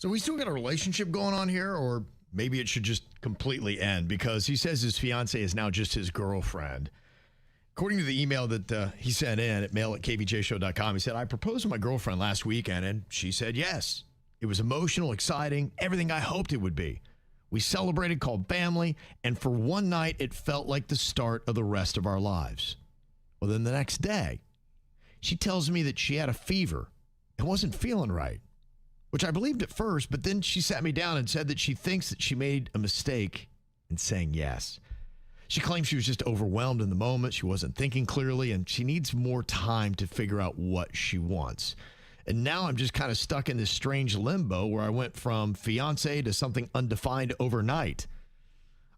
So we still got a relationship going on here, or maybe it should just completely end, because he says his fiance is now just his girlfriend. According to the email that he sent in at mail@kvjshow.com, he said, I proposed to my girlfriend last weekend, and she said yes. It was emotional, exciting, everything I hoped it would be. We celebrated, called family, and for one night, it felt like the start of the rest of our lives. Well, then the next day, she tells me that she had a fever and wasn't feeling right, which I believed at first, but then she sat me down and said that she thinks that she made a mistake in saying yes. She claims she was just overwhelmed in the moment. She wasn't thinking clearly, and she needs more time to figure out what she wants. And now I'm just kind of stuck in this strange limbo where I went from fiance to something undefined overnight.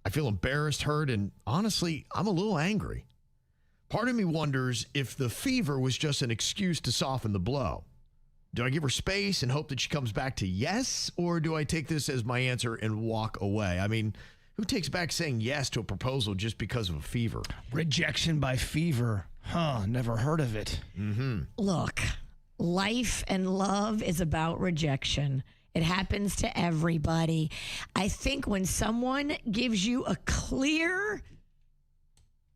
I feel embarrassed, hurt, and honestly, I'm a little angry. Part of me wonders if the fever was just an excuse to soften the blow. Do I give her space and hope that she comes back to yes, or do I take this as my answer and walk away? I mean, who takes back saying yes to a proposal just because of a fever? Rejection by fever. Huh, never heard of it. Look, life and love is about rejection. It happens to everybody. I think when someone gives you a clear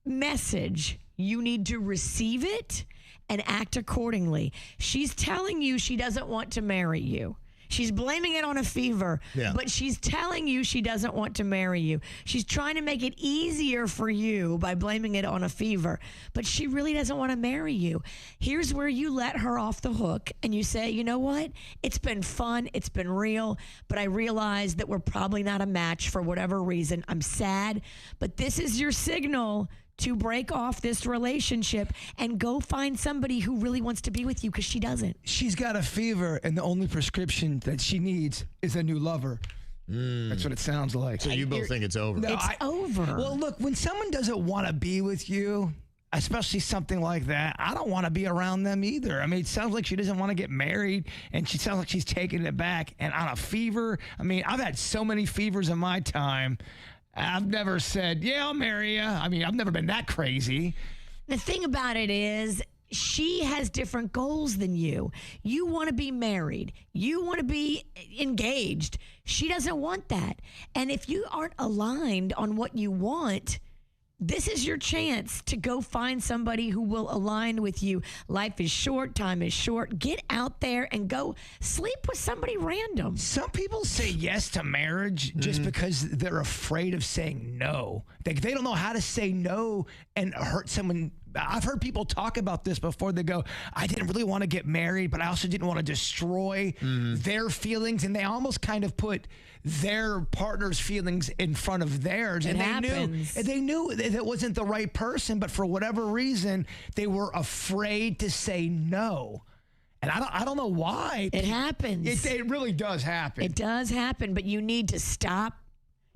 message, you need to receive it and act accordingly. She's telling you she doesn't want to marry you. She's blaming it on a fever, but she's telling you she doesn't want to marry you. She's trying to make it easier for you by blaming it on a fever, but she really doesn't want to marry you. Here's where you let her off the hook and you say, you know what? It's been fun. It's been real, but I realize that we're probably not a match for whatever reason. I'm sad, but this is your signal to break off this relationship and go find somebody who really wants to be with you, because she doesn't. She's got a fever, and the only prescription that she needs is a new lover. That's what it sounds like. So you both think it's over? No, It's over. Well, look, when someone doesn't want to be with you, especially something like that, I don't want to be around them either. I mean, it sounds like she doesn't want to get married, and she sounds like she's taking it back. And on a fever, I mean, I've had so many fevers in my time. I've never said, yeah, I'll marry you. I mean, I've never been that crazy. The thing about it is, she has different goals than you. You want to be married. You want to be engaged. She doesn't want that. And if you aren't aligned on what you want, this is your chance to go find somebody who will align with you. Life is short. Time is short. Get out there and go sleep with somebody random. Some people say yes to marriage just because they're afraid of saying no. They don't know how to say no and hurt someone. I've heard people talk about this before. They go, I didn't really want to get married, but I also didn't want to destroy their feelings. And they almost kind of put their partner's feelings in front of theirs. It And happens. they knew that it wasn't the right person, but for whatever reason, they were afraid to say no. And I don't know why. It happens. It really does happen. It does happen, but you need to stop.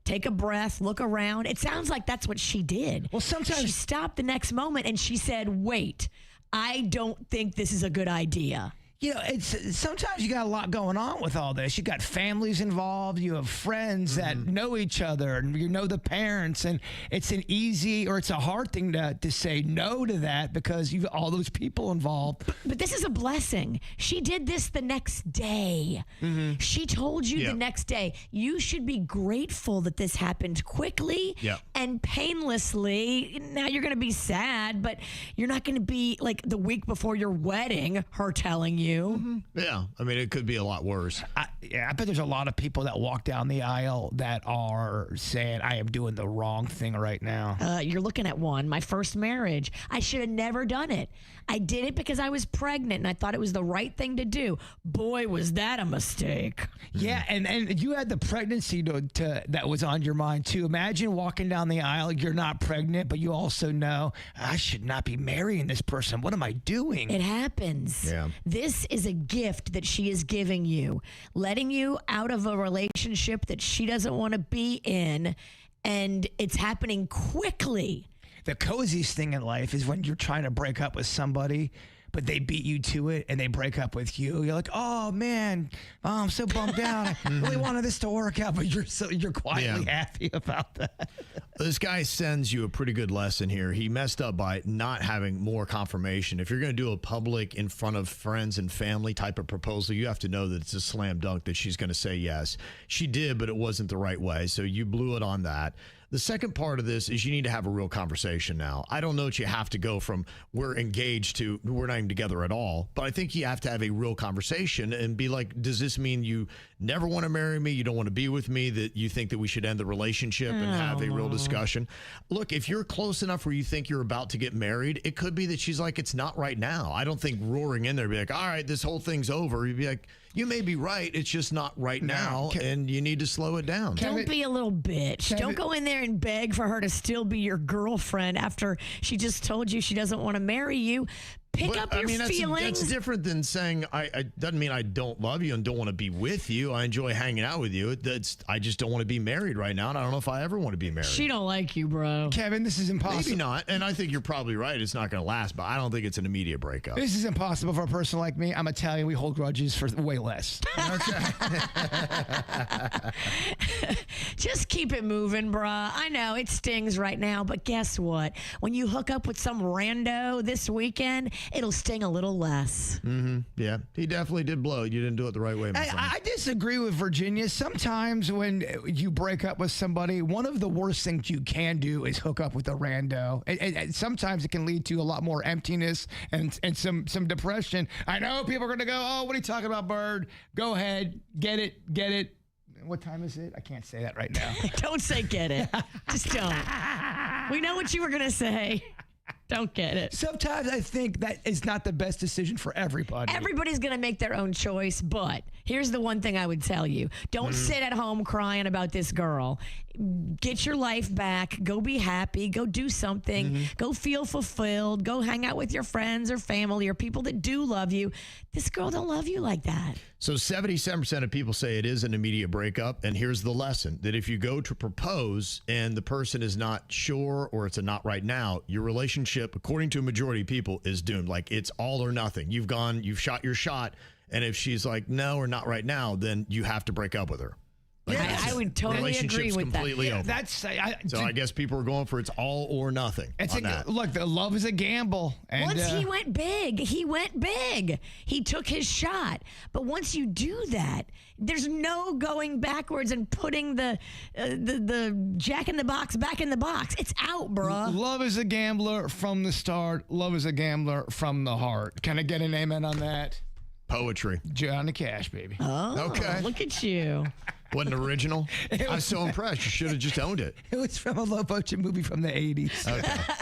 Take a breath, look around. It sounds like that's what she did. Well, sometimes she stopped the next moment and she said, wait, I don't think this is a good idea. You know, it's sometimes you got a lot going on with all this. You got families involved. You have friends that know each other, and you know the parents. And it's an easy or it's a hard thing to say no to that because you've all those people involved. But this is a blessing. She did this the next day. She told you the next day. You should be grateful that this happened quickly and painlessly. Now you're going to be sad, but you're not going to be like the week before your wedding, her telling you. Yeah, I mean, it could be a lot worse. I bet there's a lot of people that walk down the aisle that are saying, I am doing the wrong thing right now. You're looking at one. My first marriage. I should have never done it. I did it because I was pregnant and I thought it was the right thing to do. Boy, was that a mistake. Yeah, and you had the pregnancy that was on your mind too. Imagine walking down the aisle, you're not pregnant, but you also know, I should not be marrying this person. What am I doing? It happens. Yeah. This is a gift that she is giving you, letting you out of a relationship that she doesn't want to be in, and it's happening quickly. The coziest thing in life is when you're trying to break up with somebody, but they beat you to it and they break up with you. You're like, oh man, I'm so bummed out. I really wanted this to work out, but you're quietly happy about that. This guy sends you a pretty good lesson here. He messed up by not having more confirmation. If you're going to do a public in front of friends and family type of proposal, you have to know that it's a slam dunk that she's going to say yes. She did, but it wasn't the right way. So you blew it on that. The second part of this is you need to have a real conversation now. I don't know that you have to go from we're engaged to we're not even together at all, but I think you have to have a real conversation and be like, does this mean you never want to marry me? You don't want to be with me? That you think that we should end the relationship and have a real discussion? Look, if you're close enough where you think you're about to get married, it could be that she's like, it's not right now. I don't think roaring in there be like, all right, this whole thing's over. You'd be like, you may be right. It's just not right now, and you need to slow it down. Don't be a little bitch. Don't go in there and beg for her to still be your girlfriend after she just told you she doesn't want to marry you. Pick up your feelings. That's different than saying, I doesn't mean I don't love you and don't want to be with you. I enjoy hanging out with you. I just don't want to be married right now, and I don't know if I ever want to be married. She don't like you, bro. Kevin, this is impossible. Maybe not, and I think you're probably right. It's not going to last, but I don't think it's an immediate breakup. This is impossible for a person like me. I'm Italian. We hold grudges for way less. Okay. Just keep it moving, bruh. I know it stings right now, but guess what? When you hook up with some rando this weekend, it'll sting a little less. Mm-hmm. Yeah, he definitely did blow. You didn't do it the right way, my friend. I disagree with Virginia. Sometimes when you break up with somebody, one of the worst things you can do is hook up with a rando. And sometimes it can lead to a lot more emptiness and some depression. I know people are going to go, oh, what are you talking about, Bird? Go ahead. Get it. What time is it? I can't say that right now. Don't say get it. Just don't. We know what you were going to say. Don't get it. Sometimes I think that is not the best decision for everybody. Everybody's going to make their own choice, but here's the one thing I would tell you. Don't sit at home crying about this girl. Get your life back. Go be happy. Go do something. Go feel fulfilled. Go hang out with your friends or family or people that do love you. This girl don't love you like that. So 77% of people say it is an immediate breakup. And here's the lesson, that if you go to propose and the person is not sure or it's a not right now, your relationship, according to a majority of people, is doomed. Like, it's all or nothing. You've shot your shot. And if she's like, no, or not right now, then you have to break up with her. Like, I would totally agree with completely that. Over. So I guess people are going for it's all or nothing. Look, the love is a gamble. And, once he went big, he took his shot. But once you do that, there's no going backwards and putting the jack in the box back in the box. It's out, bruh. Love is a gambler from the start. Love is a gambler from the heart. Can I get an amen on that? Poetry. Johnny Cash, baby. Oh, okay. Look at you. Wasn't original? I was so impressed. You should have just owned it. It was from a low budget movie from the 80s. Okay.